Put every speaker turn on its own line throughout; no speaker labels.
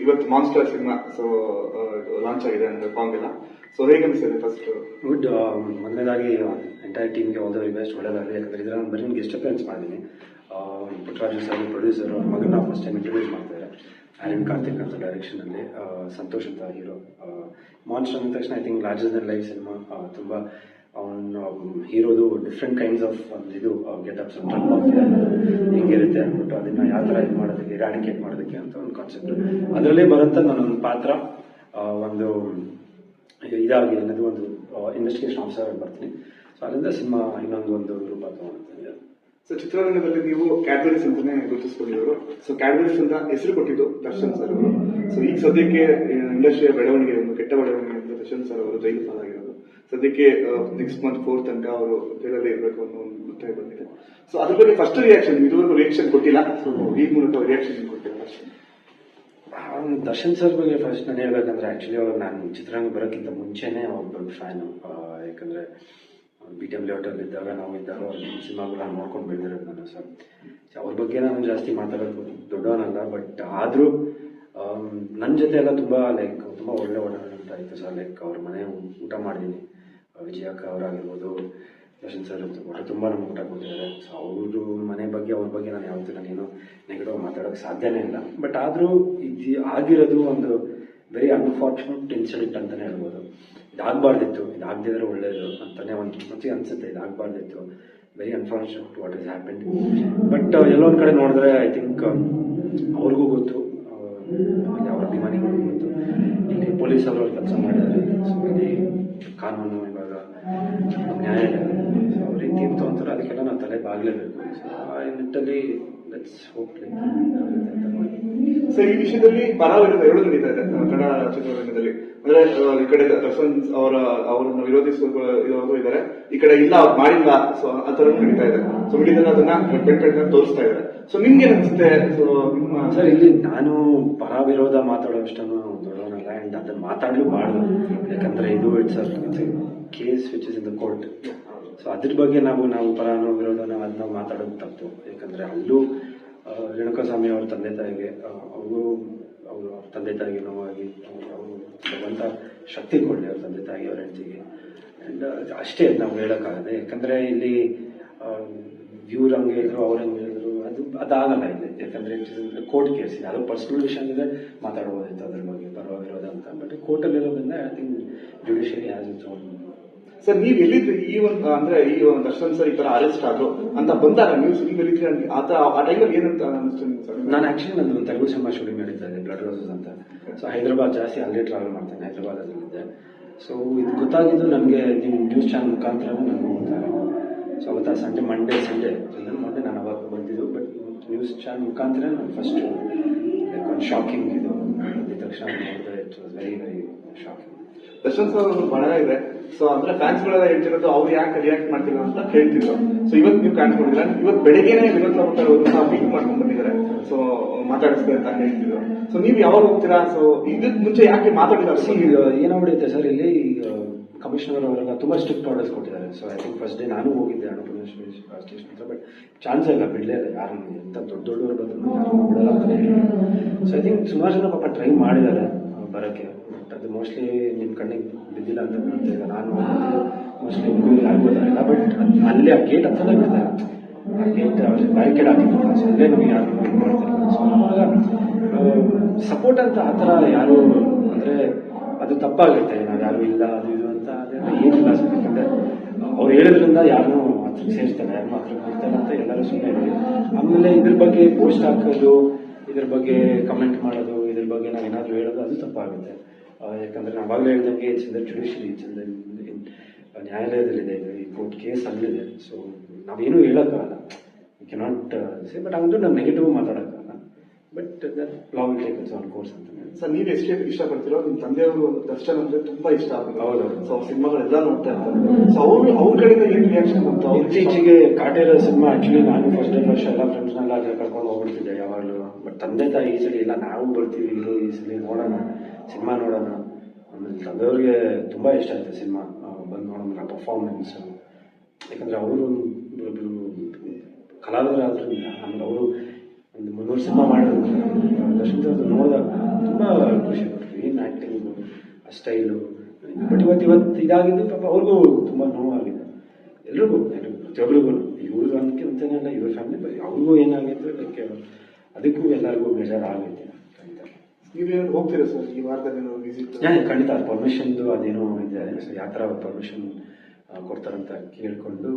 ಇವತ್ತು monster cinema so launch ಆಗಿದೆ ಅಂದ್ರೆ ಸಾಂಗ್ ಎಲ್ಲ. ಸೊ ಹೇಗೆ ಅನಿಸಿದೆ ಫಸ್ಟ್?
ಗುಡ್. ಮೊದಲನೇದಾಗಿ ಎಂಟೈರ್ ಟೀಮ್ಗೆ ಆಲ್ ದ ವೆರಿ ಬೆಸ್ಟ್, ಒಳ್ಳೆಯದಾಗಲಿ. ಯಾಕಂದರೆ ಇದರಲ್ಲಿ ಬರೀ ಗೆಸ್ಟ್ ಅಪಿಯರೆನ್ಸ್ ಮಾಡಿದ್ದೀನಿ. ಪುಟ್ಟರಾಜು ಸರ್ ಪ್ರೊಡ್ಯೂಸರ್, ಅವ್ರ ಮಗನ ಫಸ್ಟ್ ಟೈಮ್ ಇಂಟ್ರೊಡ್ಯೂಸ್ ಮಾಡ್ತಾರೆ. ಆರ್ಯನ್ ಕಾರ್ತಿಕ್ ಅಂತ ಡೈರೆಕ್ಷನಲ್ಲಿ, ಸಂತೋಷ್ ಅಂತ ಹೀರೋ. ಮಾನ್ಸ್ಟರ್ ಅಂದ ತಕ್ಷಣ I think larger than life cinema. ತುಂಬ ಅವನು ಹೀರೋದು ಡಿಫ್ರೆಂಟ್ ಕೈಂಡ್ಸ್ ಆಫ್ ಇದು ಗೆಟಪ್ಸ್ ಹೆಂಗಿರುತ್ತೆ ಅಂದ್ಬಿಟ್ಟು ಅದನ್ನು ಯಾವ ಥರ ಇದು ಮಾಡೋದಕ್ಕೆ, ಇರಾಡಿಕೇಟ್ ಮಾಡೋದಕ್ಕೆ ಅಂತ ಒಂದು ಕಾನ್ಸೆಪ್ಟ್. ಅದರಲ್ಲೇ ಬರೋಂಥ ನನ್ನೊಂದು ಪಾತ್ರ ಒಂದು ಇದಾಗಿ ಅನ್ನೋದು ಒಂದು ಇನ್ವೆಸ್ಟಿಗೇಷನ್ ಆಫೀಸರ್ ಆಗಿ ಬರ್ತೀನಿ. ಸೊ ಅಲ್ಲಿಂದ ಸಿನಿಮಾ ಇನ್ನೊಂದು ರೂಪ ತಗೊಂಡಿದೆ.
ಸೊ ಚಿತ್ರರಂಗದಲ್ಲಿ ನೀವು ಕ್ಯಾಡ್ಬರೀಸ್ ಅಂತಾನೆ ಗುರುತಿಸ್ಕೊಂಡಿರೋರು. ಸೊ ಕ್ಯಾಡ್ಬರೀಸ್ ಅಂತ ಹೆಸರು ಕೊಟ್ಟಿದ್ದು ದರ್ಶನ್ ಸರ್ ಅವರು. ಸೊ ಈಗ ಸದ್ಯಕ್ಕೆ ಇಂಡಸ್ಟ್ರಿಯ ಬೆಳವಣಿಗೆ, ಒಂದು ಕೆಟ್ಟ ಬೆಳವಣಿಗೆ ಅಂತ ದರ್ಶನ್ ಸರ್ ಅವರು ಜೈಲು ಪಾಲಾಗಿರೋದು. ಸದ್ಯಕ್ಕೆ ನೆಕ್ಸ್ಟ್ ಮಂತ್ 4 ತನಕ ಅವರು ಜೈಲಲ್ಲಿ ಇರಬೇಕು ಅನ್ನೋ ಒಂದು ಒತ್ತಾಯ ಬಂದಿದೆ. ಸೊ ಅದ್ರ ಬಗ್ಗೆ ಫಸ್ಟ್ ರಿಯಾಕ್ಷನ್, ಇದುವರೆಗೂ ರಿಯಾಕ್ಷನ್ ಕೊಟ್ಟಿಲ್ಲ. ಸೊ ಈ ಮೂಲಕ ರಿಯಾಕ್ಷನ್ ಕೊಟ್ಟಿಲ್ಲ ಅಷ್ಟೇ.
ದರ್ಶನ್ ಸರ್ ಬಗ್ಗೆ ಫಸ್ಟ್ ನಾನು ಹೇಳ್ಬೇಕಂದ್ರೆ ಆ್ಯಕ್ಚುಲಿ ಅವ್ರು ನಾನು ಚಿತ್ರರಂಗ ಬರೋಕ್ಕಿಂತ ಮುಂಚೆನೇ ಅವ್ರ ದೊಡ್ಡ ಫ್ಯಾನು. ಯಾಕಂದರೆ BTM ಲೇಔಟಲ್ಲಿ ಇದ್ದಾಗ ನಾವು ಇದ್ದಾಗ ಅವ್ರ ಸಿನಿಮಾಗಳನ್ನ ನೋಡ್ಕೊಂಡು ಬೆಳೆದಿರೋದು ನಾನು. ಸರ್ ಅವ್ರ ಬಗ್ಗೆ ನಾನು ಜಾಸ್ತಿ ಮಾತಾಡೋದು ದೊಡ್ಡವನಲ್ಲ, ಬಟ್ ಆದರೂ ನನ್ನ ಜೊತೆ ಎಲ್ಲ ತುಂಬ ತುಂಬ ಒಳ್ಳೆ ಒಡನಾಟ ಆಯಿತು ಸರ್. ಅವ್ರ ಮನೆ ಊಟ ಮಾಡಿದ್ದೀನಿ. ವಿಜಯಕ್ಕ ಅವರಾಗಿರ್ಬೋದು, ದರ್ಶನ್ ಸರ್ ತುಂಬ ನಮ್ಗೆ ಊಟ ಕೊಟ್ಟಿದ್ದಾರೆ. ಸೊ ಅವರು ಮನೆ ಬಗ್ಗೆ, ಅವ್ರ ಬಗ್ಗೆ ನಾನು ಯಾವತ್ತೂ ನಾನೇನು ನೆಗೆಟಿವ್ ಮಾತಾಡೋಕ್ಕೆ ಸಾಧ್ಯನೇ ಇಲ್ಲ. ಬಟ್ ಆದರೂ ಇದು ಆಗಿರೋದು ಒಂದು ವೆರಿ ಅನ್ಫಾರ್ಚುನೇಟ್ ಇನ್ಸಿಡೆಂಟ್ ಅಂತಲೇ ಹೇಳ್ಬೋದು. ಇದಾಗಬಾರ್ದಿತ್ತು, ಇದಾಗದಿದ್ರೆ ಒಳ್ಳೆಯದು ಅಂತಲೇ ಒಂದು ಅನಿಸುತ್ತೆ. ಇದಾಗಬಾರ್ದಿತ್ತು, very unfortunate what is happened. But ಎಲ್ಲೊಂದು ಕಡೆ ನೋಡಿದ್ರೆ ಐ ಥಿಂಕ್ ಅವ್ರಿಗೂ ಗೊತ್ತು, ಅವ್ರ ಅಭಿಮಾನಿಗಳಿಗೂ ಗೊತ್ತು. ಇಲ್ಲಿ ಪೊಲೀಸ್ ಅವರು ಕೆಲಸ ಮಾಡಿದ್ದಾರೆ. ಸೊ ಇಲ್ಲಿ ಕಾನೂನು ಇವಾಗ ನ್ಯಾಯಾಲಯ ಅವ್ರ ರೀತಿ ಇತ್ತು ಅಂತಾರೆ. ಅದಕ್ಕೆಲ್ಲ ನಾವು ತಲೆ ಬಾಗಲೇಬೇಕು. ಸೊ ಆ ನಿಟ್ಟಲ್ಲಿ ಲೆಟ್ಸ್ ಹೋಪ್.
ಸರ್ ಈ ವಿಷಯದಲ್ಲಿ ಪರ ವಿರೋಧ ಎರಡು ನಡೀತಾ ಇದೆ ಕನ್ನಡ ಚಿತ್ರರಂಗದಲ್ಲಿ. ಅಂದ್ರೆ ಈ ಕಡೆ ದರ್ಶನ್ ಅವರನ್ನ ವಿರೋಧಿಸುವವರು ಇದ್ದಾರೆ, ಈ ಕಡೆ ಇಲ್ಲ ಅವ್ರು ಮಾಡಿಲ್ಲ. ಸೊ ಆ ತರ ನಡೀತಾ ಇದೆ. ಸೊ ಮಿಡಿದಲ್ಲಿ ಅದನ್ನ ಬೆಂಕಣ್ಣ ತೋರಿಸ್ತಾ ಇದ್ದಾರೆ. ಸೊ ನಿಮ್ಗೆ ಅನಿಸುತ್ತೆ? ಸೊ ನಿಮ್ಮ
ಸರ್ ಇಲ್ಲಿ ನಾನು ಪರ ವಿರೋಧ ಮಾತಾಡೋ ಅಷ್ಟನ್ನು ದೊಡ್ಡವನಲ್ಲ, ಆ್ಯಂಡ್ ಅದನ್ನು ಮಾತಾಡಲೂಬಾರ್ದು. ಯಾಕಂದರೆ ಇದು it's case which is in the court. So ಅದ್ರ ಬಗ್ಗೆ ನಾವು ಪರನೋ ವಿರೋಧನೋ ಅದನ್ನ ಮಾತಾಡೋದು ತಪ್ಪು. ಯಾಕಂದರೆ ಅಲ್ಲೂ ರೇಣುಕಾಸ್ವಾಮಿ ಅವ್ರ ತಂದೆ ತಾಯಿಗೆ ಅವರು ತಂದೆ ತಾಯಿಗೆ ನೋವಾಗಿ ಅವರು ಭಗವಂತ ಶಕ್ತಿ ಕೊಡಲಿ ಅವ್ರ ತಂದೆ ತಾಯಿ, ಅವ್ರ ಹೆಂಡತಿಗೆ. ಆ್ಯಂಡ್ ಅಷ್ಟೇ ನಾವು ಹೇಳೋಕ್ಕಾಗದೆ. ಯಾಕಂದರೆ ಇಲ್ಲಿ ಇವ್ರು ಹಂಗೆ ಹೇಳಿದ್ರು, ಅವ್ರು ಹಂಗೆ ಹೇಳಿದ್ರು, ಅದಾಗಲ್ಲ ಇಲ್ಲಿ. ಯಾಕಂದರೆ ಕೋರ್ಟ್ ಕೇಸ್ ಇದೆ. ಅದು ಪರ್ಸನಲ್ ವಿಷಯ ಅಂದರೆ ಮಾತಾಡ್ಬೋದಿತ್ತು ಅದ್ರ ಬಗ್ಗೆ ಪರ ವಿರೋಧ ಅಂತ. ಬಟ್ ಕೋರ್ಟಲ್ಲಿರೋದ್ರಿಂದ I think judiciary has its own.
Sir ನೀವು ಎಲ್ಲಿದ್ರಿ ಈ ಒಂದು ಅಂದ್ರೆ ಈ ಒಂದು ದರ್ಶನ್ ಸರ್ ಈ ತರ ಅರೆಸ್ಟ್ ಆದ್ರು ಅಂತ ಬಂದಾಗ ನ್ಯೂಸ್ ನೀವು ಎಲ್ಲಿದ್ರಿ? ಆ ಟೈಮಲ್ಲಿ ಏನಂತ ಅನಿಸ್ತು?
ನಾನು ಆಕ್ಚುಲಿ ನಂದು ತೆಲುಗು ಸಿನಿಮಾ ಶೂಟಿಂಗ್ ನಡೀತಾ ಇದೆ, ಬ್ಲಡ್ ರೋಸಸ್ ಅಂತ. ಸೊ ಹೈದರಾಬಾದ್ ಜಾಸ್ತಿ ಅಲ್ಲೇ ಟ್ರಾವೆಲ್ ಮಾಡ್ತೇನೆ, ಹೈದರಾಬಾದಲ್ಲಿದ್ದೆ. ಸೊ ಇದು ಗೊತ್ತಾಗಿದ್ದು ನನಗೆ ನಿಮ್ಮ ನ್ಯೂಸ್ ಚಾನಲ್ ಮುಖಾಂತರ ನನಗೆ ಗೊತ್ತಾಗೋದು. ಸೊ ಅವತ್ತು ಮಂಡೇ ನಾನು ಅವಾಗ ಬಂದಿದ್ದು. ಬಟ್ ನ್ಯೂಸ್ ಚಾನಲ್ ಮುಖಾಂತರ ನಾನು ಫಸ್ಟ್ ಒಂದು ಶಾಕಿಂಗ್ ಇದು ಈ ತಕ್ಷಣ ನೋಡಿದ್ರೆ it was very shocking.
Darshan sir ಒಂದು ಬಣ ಇದೆ. ಸೊ ಅಂದ್ರೆ ಫ್ಯಾನ್ಸ್ ಗಳೆಲ್ಲ ಹೇಳ್ತಿರೋದು ಅವ್ರು ಯಾಕೆ ರಿಯಾಕ್ಟ್ ಮಾಡ್ತಿಲ್ಲ ಅಂತ ಹೇಳ್ತಿದ್ರು. ಸೊ ಇವತ್ತು ನೀವು ಕಾಣಿಸ್ಕೊಂಡಿಲ್ಲ, ಇವತ್ತು ಬೆಳಗ್ಗೆನೇ ವಿನೋದ್ ಪ್ರಭುಕರ್ ಮೀಟ್ ಮಾಡ್ಕೊಂಡು ಬಂದಿದ್ದಾರೆ. ಸೊ ಮಾತಾಡಿಸ್ತಾರೆ ಅಂತ ಹೇಳ್ತಿದ್ರು. ಸೊ ನೀವು ಯಾವಾಗ ಹೋಗ್ತೀರಾ? ಸೊ ಇದಕ್ಕೆ ಮುಂಚೆ ಯಾಕೆ ಮಾತಾಡಿಲ್ಲ?
ಏನಾಗ್ಬಿಡುತ್ತೆ ಸರ್, ಇಲ್ಲಿ ಕಮಿಷನರ್ ಅವರೆಲ್ಲ ತುಂಬ ಸ್ಟ್ರಿಕ್ಟ್ ಆರ್ಡರ್ಸ್ ಕೊಟ್ಟಿದ್ದಾರೆ. So I think first day ನಾನು ಹೋಗಿದ್ದೆ ಅನ್ನಪೂರ್ಣ ಸ್ಟೇಷನ್ ಹತ್ರ. ಬಟ್ ಚಾನ್ಸ್ ಇಲ್ಲ, ಬಿಡಲೇ ಇಲ್ಲ ಯಾರನ್ನು. ಎಂತ ದೊಡ್ಡವರು ಬಂದ್ರು ಯಾರನ್ನು ಬಿಡಲ್ಲ ಅಂತಲೇ ಹೇಳಿ. ಸೊ ಐ ಥಿಂಕ್ ಸುಮಾರು ಜನ ಪಾಪ ಟ್ರೈ ಮಾಡಿದ್ದಾರೆ ಬರೋಕ್ಕೆ. ಬಟ್ ಅದು ಮೋಸ್ಟ್ಲಿ ನಿಮ್ಮ ಕಣ್ಣಿಗೆ ಬಿದ್ದಿಲ್ಲ ಅಂತ ಕಾಣ್ತಿದ್ದೆ. ನಾನು ಮೋಸ್ಟ್ಲಿ ನಿಮಗೂ ಆಗ್ಬೋದಾಗಿಲ್ಲ. ಬಟ್ ಅಲ್ಲೇ ಆ ಗೇಟ್ ಹತ್ರನೇ ಬಿಡ್ತಾರೆ. ಆ ಗೇಟ್ ಬ್ಯಾರಿಕೇಡ್ ಹಾಕಿದ್ರು. ಸೊ ಅಲ್ಲೇ ನಮಗೆ ಯಾರು ಇದು ಮಾಡ್ತಾರೆ. ಸೊ ಅವಾಗ ಸಪೋರ್ಟ್ ಅಂತ ಆ ಥರ ಯಾರು ಅಂದರೆ ಅದು ತಪ್ಪಾಗುತ್ತೆ. ನಾವು ಯಾರು ಇಲ್ಲ ಅದು ಇದು ಅಂತ ಅದೆಲ್ಲ ಏನಿಲ್ಲ ಸರ್. ಯಾಕಂದರೆ ಅವ್ರು ಹೇಳಿದ್ರಿಂದ ಯಾರನ್ನೂ ಹತ್ರಕ್ಕೆ ಸೇರಿಸ್ತಾರೆ, ಯಾರನ್ನೂ ಹತ್ರಕ್ಕೆ ಬಿಡ್ತಾರೆ ಅಂತ ಎಲ್ಲರೂ ಸುಮ್ಮನೆ ಇರೋದು. ಆಮೇಲೆ ಇದ್ರ ಬಗ್ಗೆ ಪೋಸ್ಟ್ ಹಾಕೋದು, ಇದ್ರ ಬಗ್ಗೆ ಕಮೆಂಟ್ ಮಾಡೋದು, ಇದ್ರ ಬಗ್ಗೆ ನಾವೇನಾದರೂ ಹೇಳೋದು ಅದು ತಪ್ಪಾಗುತ್ತೆ. ಯಾಕಂದರೆ ನಾವಾಗಲೇ ಹೇಳಿದಂಗೆ ಚಂದ ಜುಡಿಷಿಯರಿ ಚಂದ ನ್ಯಾಯಾಲಯದಲ್ಲಿದೆ, ಈ ಕೋರ್ಟ್ ಕೇಸ್ ಅಲ್ಲಿದೆ. ಸೊ ನಾವೇನೂ ಹೇಳೋಕ್ಕಾಗಲ್ಲ, ಯು ಕೆನಾಟ್ ಸೇ. ಬಟ್ ಹಂಗೂ ನಾವು ನೆಗೆಟಿವ್ ಮಾತಾಡೋಕ್ಕಾಗಲ್ಲ. But law will take its on course ಅಂತ.
ಸರ್ ನೀವು ಎಷ್ಟು ಇಷ್ಟಪಡ್ತೀರೋ, ನಿಮ್ಮ ತಂದೆಯವರು ದರ್ಶನ್ ಅಂದ್ರೆ ತುಂಬಾ ಇಷ್ಟ ಆಗುತ್ತೆ.
ಹೌದು.
ಸೊ ಸಿನಿಮಾಗಳೆಲ್ಲ ನೋಡ್ತಾ ಇರ್ತಾರೆ. ಸೊ ಅವ್ರ ಕಡೆಯಿಂದ ಏನು ರಿಯಾಕ್ಷನ್ ಬಂತು?
ಇತ್ತೀಚೆಗೆ ಕಾಟೇರ ಸಿನಿಮಾ ಆಕ್ಚುಲಿ ನಾನು ಫಸ್ಟ್ ಎಲ್ಲ ಫ್ರೆಂಡ್ಸ್ನೆಲ್ಲ ಕರ್ಕೊಂಡು ಹೋಗ್ಬಿಡ್ತಿದ್ದೆ ಯಾವಾಗಲೂ. ಬಟ್ ತಂದೆ ತಾಯಿ ಈ ಸಲ ಇಲ್ಲ, ನಾವು ಬರ್ತೀವಿ ಇಲ್ಲೂ ಈ ಸಲ ನೋಡೋಣ, ಸಿನಿಮಾ ನೋಡೋಣ. ಆಮೇಲೆ ತಂದೆಯವ್ರಿಗೆ ತುಂಬ ಇಷ್ಟ ಆಯಿತು ಸಿನಿಮಾ, ಬಂದು ನೋಡೋಣ ಪರ್ಫಾರ್ಮೆನ್ಸ್. ಯಾಕಂದರೆ ಅವರು ಕಲಾವಿದರಾದ್ರಿಂದ ಆಮೇಲೆ ಅವರು ಒಂದು 300 ಸಿನಿಮಾ ಮಾಡಿದ್ರು. ದರ್ಶನ್ ಸರ್ ನೋಡಿದಾಗ ತುಂಬ ಸ್ಟೈಲು. ಬಟ್ ಇವತ್ತು ಇದಾಗಿದ್ದು ಪಾಪ ಅವ್ರಿಗೂ ತುಂಬ ನೋವಾಗಿದೆ, ಎಲ್ರಿಗೂ ಪ್ರತಿಯೊಬ್ಬರಿಗೂ, ಇವ್ರಿಗೂ ಅಂತೇನೆ ಅಲ್ಲ, ಇವ್ರ ಫ್ಯಾಮಿಲಿ ಅವ್ರಿಗೂ ಏನಾಗಿತ್ತು ಲೈಕ್ ಅದಕ್ಕೂ ಎಲ್ಲರಿಗೂ ಬೇಜಾರಾಗೈತೆ.
ನೀವೇನು ಹೋಗ್ತೀರಾ ಸರ್ ಈ ವಾರದಲ್ಲಿ ವಿಸಿಟ್?
ಖಂಡಿತ ಅದು ಪರ್ಮಿಷನ್ದು ಅದೇನೋ ಇದೆ, ಸೊ ಯಾವ ಥರ ಪರ್ಮಿಷನ್ ಕೊಡ್ತಾರಂತ ಕೇಳಿಕೊಂಡು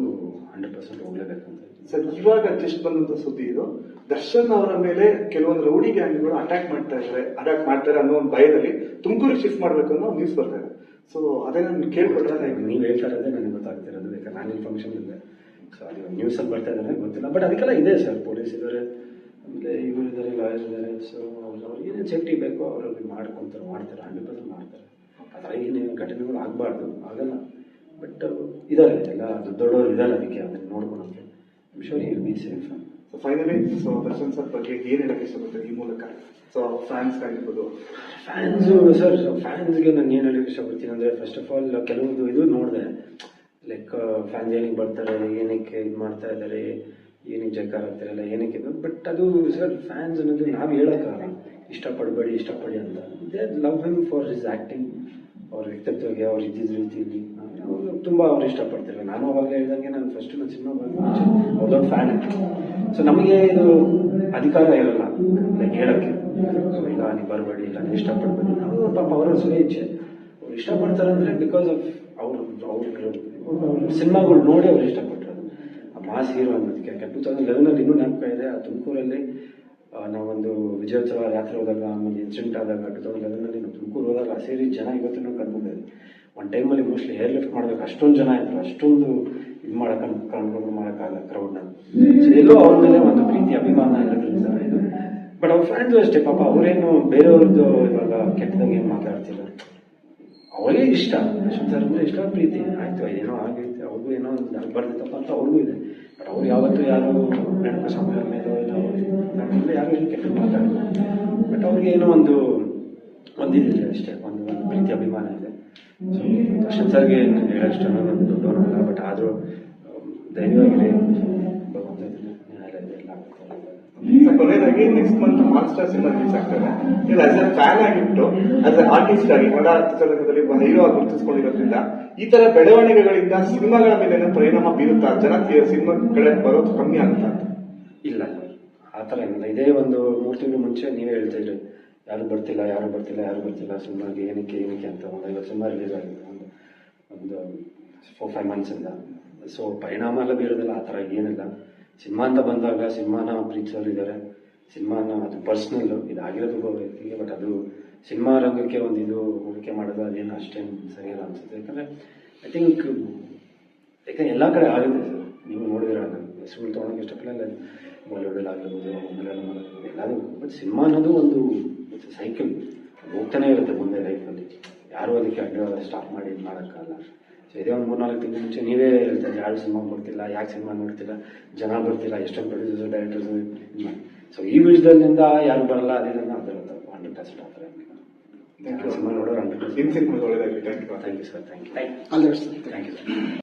100% ಹೋಗ್ಲೇಬೇಕಂತ.
ಸರ್ ಇವಾಗ ಜಸ್ಟ್ ಬಂದಂತ ಸುದ್ದಿ ಇದು, ದರ್ಶನ್ ಅವರ ಮೇಲೆ ಕೆಲವೊಂದು ರೌಡಿ ಗ್ಯಾಂಗ್ಗಳು ಅಟ್ಯಾಕ್ ಮಾಡ್ತಾರೆ ಅನ್ನೋ ಒಂದು ಭಯದಲ್ಲಿ ತುಮಕೂರಿಗೆ ಶಿಫ್ಟ್ ಮಾಡ್ಬೇಕು ಅನ್ನೋ ನ್ಯೂಸ್ ಬರ್ತಾ ಇದೆ. ಸೊ ಅದೇ ನಾನು ಕೇಳ್ಕೊಟ್ರೆ
ನೀವು ಹೇಳ್ತಾ ಇರೋದೇ ನನಗೆ ಗೊತ್ತಾಗ್ತಿರೋದು, ಬೇಕಾದ್ರೆ ನಾನು ಫಂಕ್ಷನ್ ಇಲ್ಲ, ಸೊ ಅದು ನ್ಯೂಸಲ್ಲಿ ಬರ್ತಾ ಇದ್ದಾರೆ ಗೊತ್ತಿಲ್ಲ. ಬಟ್ ಅದಕ್ಕೆಲ್ಲ ಇದೆ ಸರ್, ಪೊಲೀಸ್ ಇದ್ದಾರೆ, ಆಮೇಲೆ ಇವರು ಇದ್ದಾರೆ, ಲಾಯರ್ ಇದ್ದಾರೆ. ಸೊ ಅವ್ರಿಗೆ ಏನೇನು ಸೇಫ್ಟಿ ಬೇಕೋ ಅವ್ರಿಗೆ ಮಾಡ್ತಾರೆ 100% ಮಾಡ್ತಾರೆ. ಆ ಥರ ಏನೇನು ಘಟನೆಗಳು ಆಗಬಾರ್ದು, ಆಗಲ್ಲ. ಬಟ್ ಇದ್ದಾರೆ ಎಲ್ಲ ದೊಡ್ಡವರು ಇದ್ದಾರೆ, ಅದಕ್ಕೆ ಅದನ್ನು ನೋಡ್ಕೊಳಕ್ಕೆ sure you be safe.
So finally so Darshan sir ಬಗ್ಗೆ ಏನು ಹೇಳಕ್ಕೆ ಇಷ್ಟಪಡ್ತಾರೆ ಈ ಮೂಲಕ? ಸೊ ಫ್ಯಾನ್ಸ್ ಆಗಿರ್ಬೋದು.
ಫ್ಯಾನ್ಸ್ಗೆ ನಾನು ಏನು ಹೇಳಕ್ಕೆ ಇಷ್ಟಪಡ್ತೀನಿ ಅಂದರೆ, ಫಸ್ಟ್ ಆಫ್ ಆಲ್ ಕೆಲವೊಂದು ಇದು ನೋಡಿದೆ, ಲೈಕ್ ಫ್ಯಾನ್ಸ್ ಏನಕ್ಕೆ ಬರ್ತಾರೆ, ಏನಕ್ಕೆ ಇದು ಮಾಡ್ತಾ ಇದ್ದಾರೆ, ಏನಕ್ಕೆ ಜೈಕಾರ ಆಗ್ತಾರಲ್ಲ, ಏನಕ್ಕೆ ಇದು. ಬಟ್ ಅದು ಸರ್ ಫ್ಯಾನ್ಸ್ ಅನ್ನೋದು ನಾವು ಹೇಳೋಕ್ಕಾಗಲ್ಲ, ಇಷ್ಟಪಡಿ ಅಂತ. They love him for his acting, ಅವ್ರ ವ್ಯಕ್ತಿತ್ವಕ್ಕೆ, ಅವ್ರು ಇದ್ದಿದ್ದ ರೀತಿಯಲ್ಲಿ ಅವರು ತುಂಬ ಅವ್ರು ಇಷ್ಟಪಡ್ತಾರೆ. ನಾನು ಅವಾಗ ಹೇಳ್ದಂಗೆ ನಾನು ಸಿನಿಮಾ ಮುಂಚೆ ಅವ್ರದೊಂದು ಫ್ಯಾನ್. ಸೊ ನಮಗೆ ಇದು ಅಧಿಕಾರ ಇರಲ್ಲ ಲೈಕ್ ಹೇಳೋಕ್ಕೆ, ಇಲ್ಲ ನೀವು ಬರಬೇಡಿ, ಇಲ್ಲ ನೀವು ಇಷ್ಟಪಡಬೇಡಿ. ನಾವು ಪಾಪ ಅವರ ಸ್ವೇಚ್ಛೆ, ಅವ್ರು ಇಷ್ಟಪಡ್ತಾರೆ ಅಂದರೆ ಬಿಕಾಸ್ ಆಫ್ ಅವ್ರ ಸಿನಿಮಾಗಳು ನೋಡಿ ಅವ್ರು ಇಷ್ಟಪಟ್ಟರು. ಆ ಮಾಸ್ ಹೀರೋ ಅನ್ನೋದಕ್ಕೆ 2011 ಇನ್ನೂ ನೆನಪು ಇದೆ, ಆ ತುಮಕೂರಲ್ಲಿ ನಾವೊಂದು ವಿಜಯೋತ್ಸವ ಯಾತ್ರೆ ಹೋದಾಗ, ಆಮೇಲೆ ಇನ್ಸಿಡೆಂಟ್ ಆದಾಗ 2011 ನಾವು ತುಮಕೂರು ಹೋದಾಗ ಸೇರಿ ಜನ ಇವತ್ತೂ ಕಂಡುಕೊಂಡಿದೆ. ಒಂದು ಟೈಮಲ್ಲಿ ಮೋಸ್ಟ್ಲಿ ಹೇರ್ ಲಿಫ್ಟ್ ಮಾಡಬೇಕು, ಅಷ್ಟೊಂದು ಜನ ಇದ್ರು, ಅಷ್ಟೊಂದು ಇದು ಕಂಡುಕೊಂಡು ಮಾಡೋಕ್ಕಾಗಲ್ಲ ಕ್ರೌಡ್ನ. ಸೊ ಎಲ್ಲೋ ಅವ್ರ ಮೇಲೆ ಒಂದು ಪ್ರೀತಿ ಅಭಿಮಾನ ಇರೋದ್ರಿಂದ ಇದು. ಬಟ್ ಅವ್ರ ಫ್ಯಾನ್ಸು ಅಷ್ಟೇ ಪಾಪ, ಅವರೇನು ಬೇರೆಯವ್ರದ್ದು ಇವಾಗ ಕೆಟ್ಟದಾಗಿ ಏನು ಮಾತಾಡ್ತಿಲ್ಲ, ಅವರಿಗೆ ಇಷ್ಟ ದರ್ಶನ್ ಸರ್ ಅಂದರೆ ಇಷ್ಟ, ಪ್ರೀತಿ ಆಯಿತು, ಏನೋ ಆಗೈತೆ, ಅವ್ರಿಗೂ ಏನೋ ಒಂದು ಆಗ್ಬಾರ್ದಿತ್ತಪ್ಪ ಅಂತ ಅವ್ರಿಗೂ ಇದೆ. ಬಟ್ ಅವ್ರು ಯಾವತ್ತೂ ಯಾರು ಗಣಕ ಸಮಯ ಮೇಲೋ ಇಲ್ಲ ಯಾರು ಏನು ಕೆಟ್ಟ ಮಾತಾಡಿಲ್ಲ. ಬಟ್ ಅವ್ರಿಗೆ ಏನೋ ಒಂದಿದೆ ಅಷ್ಟೇ, ಒಂದು ಪ್ರೀತಿ ಅಭಿಮಾನ ಇದೆ. ಸೊ ದರ್ಶನ್ ಸರ್ಗೆ ಹೇಳೋಷ್ಟು ನಾನು ದೊಡ್ಡವನಲ್ಲ, ಬಟ್ ಆದರೂ ಧೈರ್ಯವಾಗಿರಿ, ಭಗವಂತ ಎಲ್ಲ
ಕೊನೆಯದಾಗಿ next month master cinema release ಆಗ್ತದೆ. ನೀವು ಆಸ್ ಎ ಫ್ಯಾನ್ ಆಗಿಬಿಟ್ಟು ಆಸ್ ಎ ಆರ್ಟಿಸ್ಟ್ ಆಗಿ ಕನ್ನಡ ಚಿತ್ರರಂಗದಲ್ಲಿ ಹೀರೋ ಆಗಿ ಗುರುತಿಸ್ಕೊಂಡಿರೋದ್ರಿಂದ ಈ ತರ ಬೆಳವಣಿಗೆಗಳಿಂದ ಸಿನಿಮಾಗಳ ಮೇಲೆ ಪರಿಣಾಮ ಬೀರುತ್ತಾ, ಜನ ಸಿನಿಮಾ ಕಡೆ ಬರೋದು ಕಮ್ಮಿ ಆಗುತ್ತಾ?
ಇಲ್ಲ, ಆ ಥರ ಏನಿಲ್ಲ. ಇದೇ ಒಂದು 3 ತಿಂಗಳು ಮುಂಚೆ ನೀವೇ ಹೇಳ್ತಾ ಇದ್ರಿ, ಯಾರು ಬರ್ತಿಲ್ಲ ಸಿನಿಮಾಗೆ, ಏನಕ್ಕೆ ಅಂತ. ಒಂದು 50 ಸಿನಿಮಾ ರಿಲೀಸ್ ಆಗಿದೆ ಒಂದು 4-5 ಮಂತ್ಸಿಂದ. ಸೊ ಪರಿಣಾಮ ಎಲ್ಲ ಬೀರೋದಿಲ್ಲ, ಆ ಥರ ಏನಿಲ್ಲ. ಸಿನಿಮಾ ಅಂತ ಬಂದಾಗ ಸಿನಿಮಾನ ಪ್ರೀತಿಸೋರು ಇದ್ದಾರೆ, ಸಿನಿಮಾನ ಅದು ಪರ್ಸ್ನಲ್ಲು, ಇದಾಗಿರೋದು ವ್ಯಕ್ತಿಗೆ. ಬಟ್ ಅದು ಸಿನಿಮಾ ರಂಗಕ್ಕೆ ಒಂದು ಇದು ಹೂಡಿಕೆ ಮಾಡೋದು ಅದೇನು ಅಷ್ಟೇನು ಸರಿಯಲ್ಲ ಅನಿಸುತ್ತೆ. ಯಾಕಂದರೆ ಐ ಥಿಂಕ್ ಯಾಕಂದ್ರೆ ಎಲ್ಲ ಕಡೆ ಆಗುತ್ತೆ ಸರ್, ನೀವು ನೋಡಿದ್ರೆ ಹೆಸರು ತೊಗೊಳಕ್ಕೆ ಇಷ್ಟಪಡಲ್ಲ, ಬಾಲಿವುಡಲ್ಲಿ ಆಗಿರ್ಬೋದು, ಮಲಯಾಳಂ ಎಲ್ಲದೂ. ಬಟ್ ಸಿನಿಮಾ ಅನ್ನೋದು ಒಂದು ಸೈಕಲ್, ಹೋಗ್ತಾನೆ ಇರುತ್ತೆ ಮುಂದೆ ಲೈಫಲ್ಲಿ. ಯಾರೂ ಅದಕ್ಕೆ ಅಡ್ಡ ಸ್ಟಾಪ್ ಮಾಡಿ ಇದು ಮಾಡೋಕ್ಕಾಗಲ್ಲ. ಸೊ ಇದೇ ಒಂದು 3-4 ತಿಂಗಳ ಮುಂಚೆ ನೀವೇ ಹೇಳ್ತಾರೆ, ಯಾರು ಸಿನಿಮಾ ಬರ್ತಿಲ್ಲ, ಯಾಕೆ ಸಿನಿಮಾ ನೋಡ್ತಿಲ್ಲ, ಜನ ಬರ್ತಿಲ್ಲ, ಎಷ್ಟೊಂದು ಪ್ರೊಡ್ಯೂಸರ್ ಡೈರೆಕ್ಟರ್ಸ್ ಇದು ಮಾಡಿ. ಸೊ ಈ ವಿಷಯದಿಂದ ಯಾರು ಬರಲ್ಲ, ಅದೇ ಅದರ 100% ಆ ಥರ ಸಿನಿಮಾ ನೋಡೋರು 100%.
ಒಳ್ಳೆಯದಾಗಿ. Thank you
sir, thank you.
All the best.
Thank you sir.